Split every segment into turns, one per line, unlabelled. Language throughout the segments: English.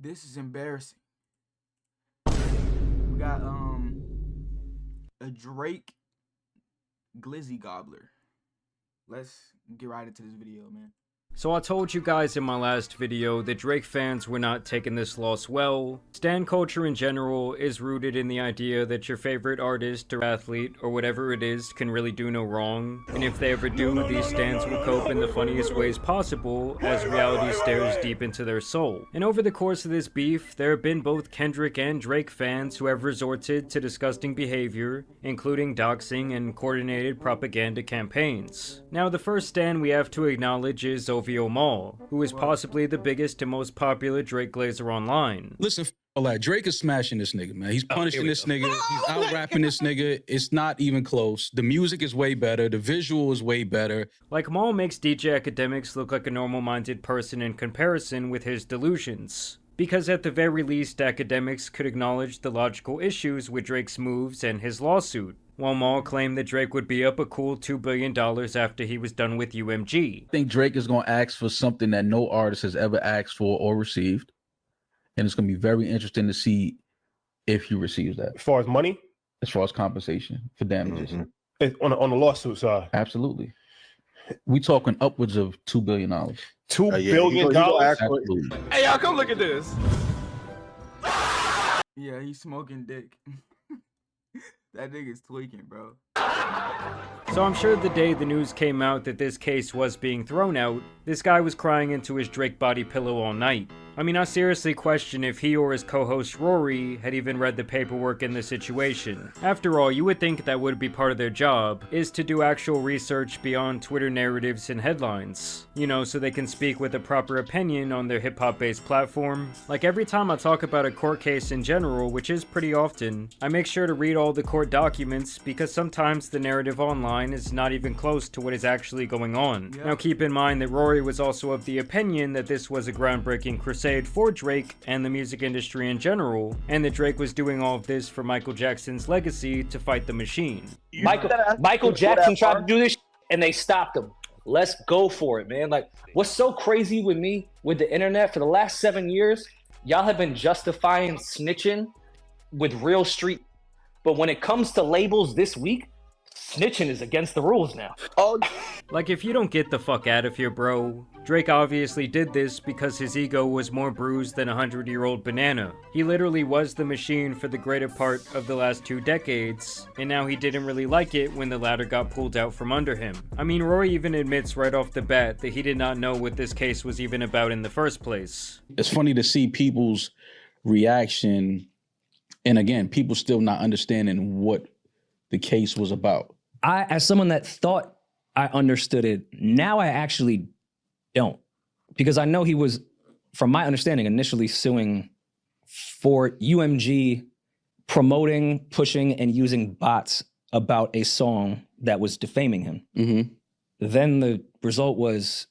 This is embarrassing. We got a Drake Glizzy Gobbler. Let's get right into this video, man.
So I told you guys in my last video that Drake fans were not taking this loss well. Stan culture in general is rooted in the idea that your favorite artist or athlete or whatever it is can really do no wrong, and if they ever do, these stans will cope in the funniest ways possible as reality stares deep into their soul. And over the course of this beef, there have been both Kendrick and Drake fans who have resorted to disgusting behavior, including doxing and coordinated propaganda campaigns. Now the first stan we have to acknowledge is Ig-Therealcmoe, who is possibly the biggest and most popular Drake Glazer online.
Listen, all that Drake is smashing this nigga, man. He's punishing this nigga. He's out rapping this nigga. It's not even close. The music is way better. The visual is way better.
Like, Maul makes DJ Academics look like a normal-minded person in comparison with his delusions. Because at the very least, Academics could acknowledge the logical issues with Drake's moves and his lawsuit, while Maul claimed that Drake would be up a cool $2 billion after he was done with UMG.
I think Drake is going to ask for something that no artist has ever asked for or received. And it's going to be very interesting to see if he receives that.
As far as money?
As far as compensation for damages.
On the lawsuit side.
Absolutely. We talking upwards of $2 billion.
$2 billion?
Absolutely.
Hey, y'all, come look at this.
Yeah, he's smoking dick. That nigga's tweaking, bro.
So I'm sure the day the news came out that this case was being thrown out, this guy was crying into his Drake body pillow all night. I mean, I seriously question if he or his co-host Rory had even read the paperwork in the situation. After all, you would think that would be part of their job, is to do actual research beyond Twitter narratives and headlines. You know, so they can speak with a proper opinion on their hip-hop based platform. Like every time I talk about a court case in general, which is pretty often, I make sure to read all the court documents because sometimes the narrative online is not even close to what is actually going on. Now keep in mind that Rory was also of the opinion that this was a groundbreaking crusade for Drake and the music industry in general, and that Drake was doing all of this for Michael Jackson's legacy to fight the machine.
Michael Jackson tried to do this and they stopped him. Let's go for it, man. Like, what's so crazy with me with the internet for the last 7 years, y'all have been justifying snitching with real street, but when it comes to labels this week, snitching is against the rules now.
Oh,
Like, if you don't get the fuck out of here, bro, Drake obviously did this because his ego was more bruised than a 100-year-old banana. He literally was the machine for the greater part of the last 2 decades, and now he didn't really like it when the ladder got pulled out from under him. I mean, Rory even admits right off the bat that he did not know what this case was even about in the first place.
It's funny to see people's reaction. And again, people still not understanding what the case was about.
I, as someone that thought I understood it, now I actually don't. Because I know he was, from my understanding, initially suing for UMG promoting, pushing, and using bots about a song that was defaming him.
Mm-hmm.
Then the result was,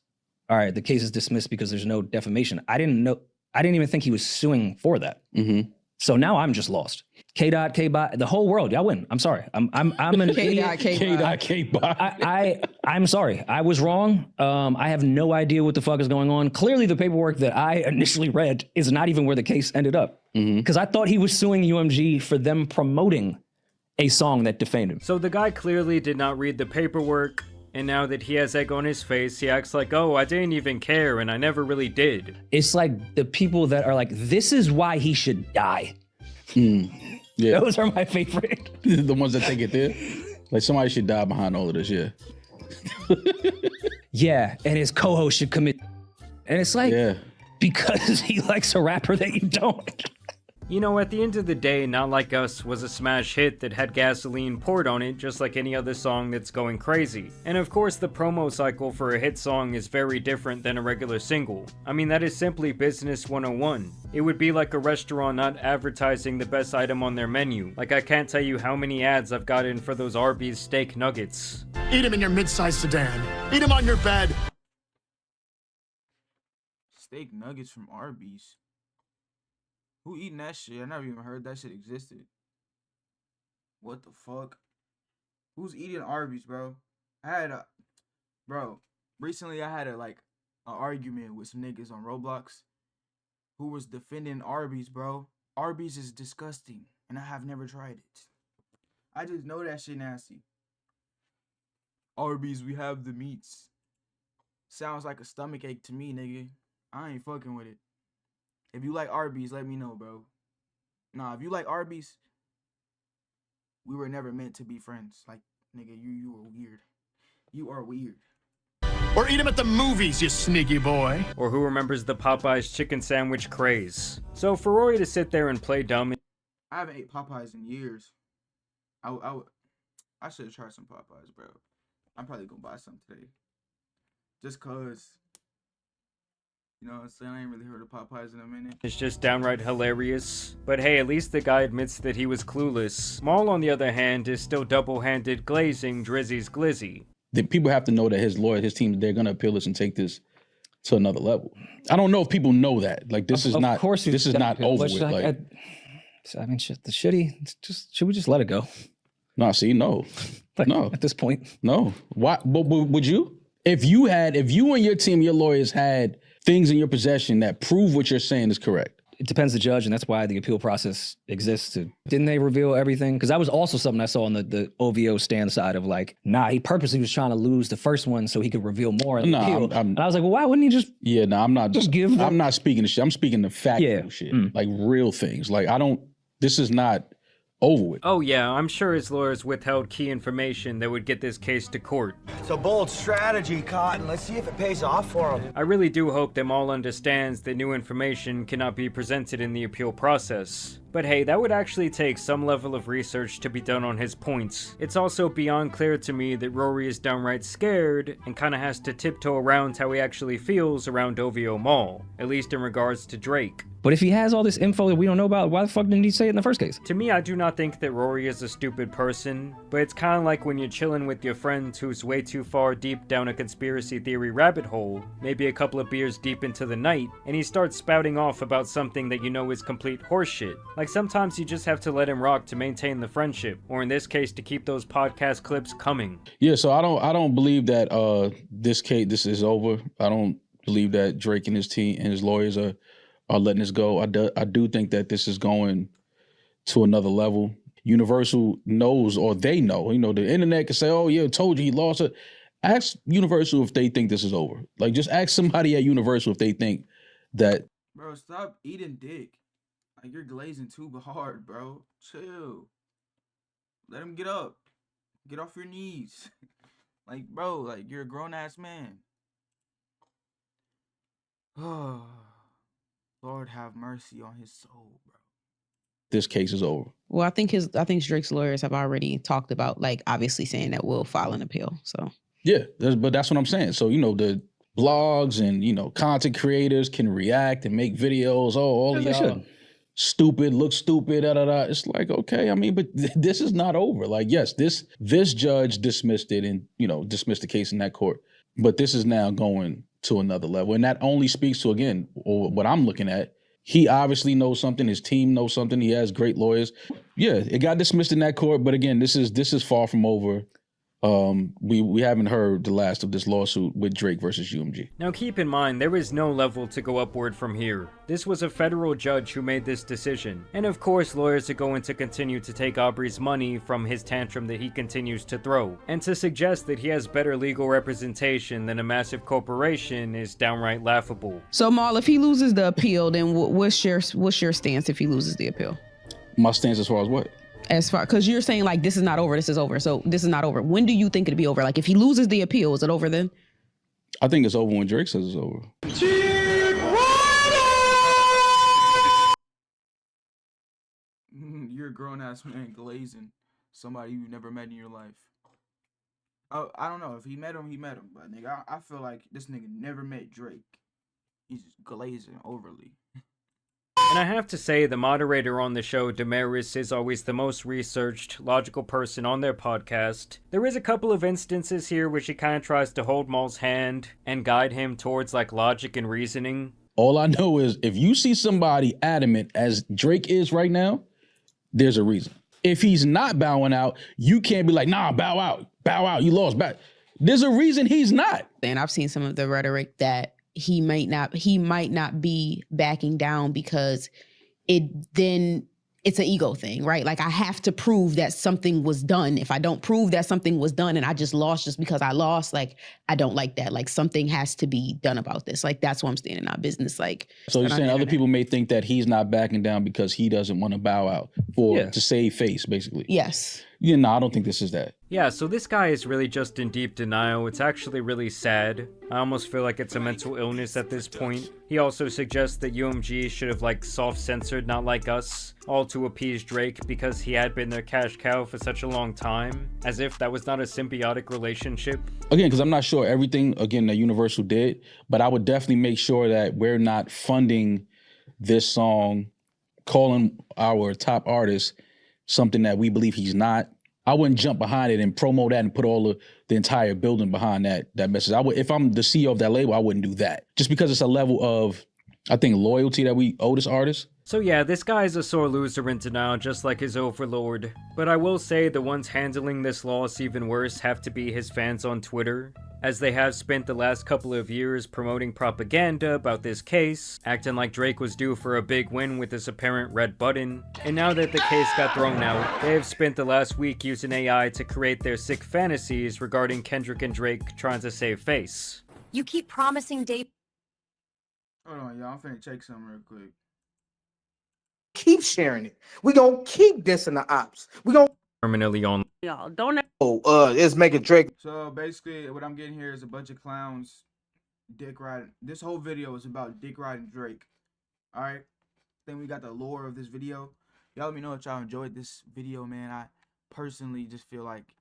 all right, the case is dismissed because there's no defamation. I didn't even think he was suing for that.
Mm-hmm.
So now I'm just lost. K-Dot, K-Bot, the whole world, y'all win. I'm sorry. I'm an idiot.
K-Bot.
I'm sorry. I was wrong. I have no idea what the fuck is going on. Clearly the paperwork that I initially read is not even where the case ended up. Because I thought he was suing UMG for them promoting a song that defamed him.
So the guy clearly did not read the paperwork, and now that he has egg on his face, he acts like, oh, I didn't even care, and I never really did.
It's like the people that are like, this is why he should die.
Yeah.
Those are my favorite.
The ones that think it there. Like somebody should die behind all of this, yeah.
Yeah, and his co-host should commit. And it's like,
Yeah.
because he likes a rapper that you don't.
You know, at the end of the day, Not Like Us was a smash hit that had gasoline poured on it just like any other song that's going crazy. And of course, the promo cycle for a hit song is very different than a regular single. I mean, that is simply business 101. It would be like a restaurant not advertising the best item on their menu. Like, I can't tell you how many ads I've gotten for those Arby's steak nuggets.
Eat them in your mid-sized sedan. Eat them on your bed.
Steak nuggets from Arby's. Who eating that shit? I never even heard that shit existed. What the fuck? Who's eating Arby's, bro? Recently I had an argument with some niggas on Roblox who was defending Arby's, bro. Arby's is disgusting, and I have never tried it. I just know that shit nasty. Arby's, we have the meats. Sounds like a stomach ache to me, nigga. I ain't fucking with it. If you like Arby's, let me know, bro. Nah, if you like Arby's, we were never meant to be friends. Like, nigga, you are weird. You are weird.
Or eat them at the movies, you sneaky boy.
Or who remembers the Popeyes chicken sandwich craze? So for Rory to sit there and play dumb...
I haven't ate Popeyes in years. I should have tried some Popeyes, bro. I'm probably gonna buy some today. Just cause. You know what I'm saying? I ain't really heard of Popeyes in a minute.
It's just downright hilarious. But hey, at least the guy admits that he was clueless. Maul, on the other hand, is still double-handed glazing Drizzy's glizzy.
The people have to know that his lawyer, his team, they're gonna appeal this and take this to another level. I don't know if people know that. Like this is not. Of course, this is not over with. Like,
I mean, shit. The shitty. Should we just let it go?
No, see, no,
like,
no.
At this point,
no. Why? But would you? If you and your team, your lawyers had things in your possession that prove what you're saying is correct.
It depends the judge, and that's why the appeal process exists. Didn't they reveal everything? Because that was also something I saw on the OVO stand side of like, nah, he purposely was trying to lose the first one so he could reveal more in the appeal. And I was like, well, why wouldn't he just?
Yeah, no, I'm not.
Just give them.
I'm not speaking to shit. I'm speaking to factual shit, like real things. Like this is not over with.
Oh yeah, I'm sure his lawyers withheld key information that would get this case to court.
It's a bold strategy, Cotton. Let's see if it pays off for him.
I really do hope that Maul understands that new information cannot be presented in the appeal process. But hey, that would actually take some level of research to be done on his points. It's also beyond clear to me that Rory is downright scared and kinda has to tiptoe around how he actually feels around OVO Maul, at least in regards to Drake.
But if he has all this info that we don't know about, why the fuck didn't he say it in the first case?
To me, I do not think that Rory is a stupid person, but it's kinda like when you're chilling with your friends who's way too far deep down a conspiracy theory rabbit hole, maybe a couple of beers deep into the night, and he starts spouting off about something that you know is complete horseshit. Like sometimes you just have to let him rock to maintain the friendship, or in this case, to keep those podcast clips coming.
Yeah, so I don't believe that this is over. I don't believe that Drake and his team and his lawyers are letting this go. I do think that this is going to another level. Universal knows, or they know. You know, the internet can say, "Oh yeah, I told you he lost it." Ask Universal if they think this is over. Like, just ask somebody at Universal if they think that.
Bro, stop eating dick. Like, you're glazing too hard, bro. Chill. Let him get up. Get off your knees. Like, bro, like, you're a grown-ass man. Oh, Lord have mercy on his soul, bro.
This case is over.
Well, I think Drake's lawyers have already talked about, like, obviously saying that we'll file an appeal, so.
Yeah, but that's what I'm saying. So, you know, the blogs and, you know, content creators can react and make videos. Oh, all of y'all stupid, look stupid, da-da-da. It's like, okay, I mean, but this is not over. Like, yes, this judge dismissed it and, you know, dismissed the case in that court. But this is now going to another level. And that only speaks to, again, or what I'm looking at. He obviously knows something. His team knows something. He has great lawyers. Yeah, it got dismissed in that court. But again, this is far from over. We haven't heard the last of this lawsuit with Drake versus UMG.
Now keep in mind, there is no level to go upward from here. This was a federal judge who made this decision. And of course, lawyers are going to continue to take Aubrey's money from his tantrum that he continues to throw. And to suggest that he has better legal representation than a massive corporation is downright laughable.
So Maul, if he loses the appeal, then what's your stance if he loses the appeal?
My stance as far as what?
As far, because you're saying like this is not over, this is over. So this is not over. When do you think it'll be over? Like if he loses the appeal, is it over then?
I think it's over when Drake says it's over.
You're a grown ass man glazing somebody you've never met in your life. Oh, I don't know if he met him, but nigga, I feel like this nigga never met Drake. He's just glazing overly.
And I have to say, the moderator on the show, Damaris, is always the most researched, logical person on their podcast. There is a couple of instances here where she kind of tries to hold Maul's hand and guide him towards like logic and reasoning.
All I know is if you see somebody adamant as Drake is right now, there's a reason. If he's not bowing out, you can't be like, nah, bow out, you lost, back. There's a reason he's not.
And I've seen some of the rhetoric that he might not be backing down because it's an ego thing, right? Like I have to prove that something was done. If I don't prove that something was done and I just lost just because I lost, like I don't like that. Like something has to be done about this. Like that's why I'm staying in our business. Like
so you're saying other people may think that he's not backing down because he doesn't want to bow out to save face, basically.
Yes.
Yeah, no, I don't think this is that.
Yeah, so this guy is really just in deep denial. It's actually really sad. I almost feel like it's a mental illness at this point. He also suggests that UMG should have like soft-censored Not Like Us, all to appease Drake because he had been their cash cow for such a long time, as if that was not a symbiotic relationship.
Again, because I'm not sure everything, again, that Universal did, but I would definitely make sure that we're not funding this song, calling our top artist something that we believe he's not. I wouldn't jump behind it and promote that and put all the entire building behind that message. I would, if I'm the CEO of that label, I wouldn't do that. Just because it's a level of, I think, loyalty that we owe this artist.
So yeah, this guy's a sore loser in denial, just like his overlord. But I will say the ones handling this loss even worse have to be his fans on Twitter, as they have spent the last couple of years promoting propaganda about this case, acting like Drake was due for a big win with this apparent red button. And now that the case got thrown out, they have spent the last week using AI to create their sick fantasies regarding Kendrick and Drake trying to save face.
You keep promising Dave.
Hold on, y'all. I'm finna check something real quick.
Keep sharing it. We gonna keep dissing the ops. We gonna
Terminally on.
Y'all don't.
It's making Drake.
So basically, what I'm getting here is a bunch of clowns dick riding. This whole video is about dick riding Drake. All right. Then we got the lore of this video. Y'all let me know if y'all enjoyed this video, man. I personally just feel like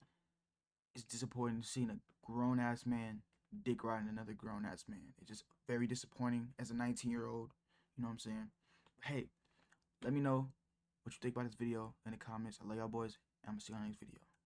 it's disappointing seeing a grown ass man dick riding another grown ass man. It's just very disappointing as a 19-year-old. You know what I'm saying? Hey, let me know what you think about this video in the comments. I love y'all boys, and I'm gonna see you on the next video.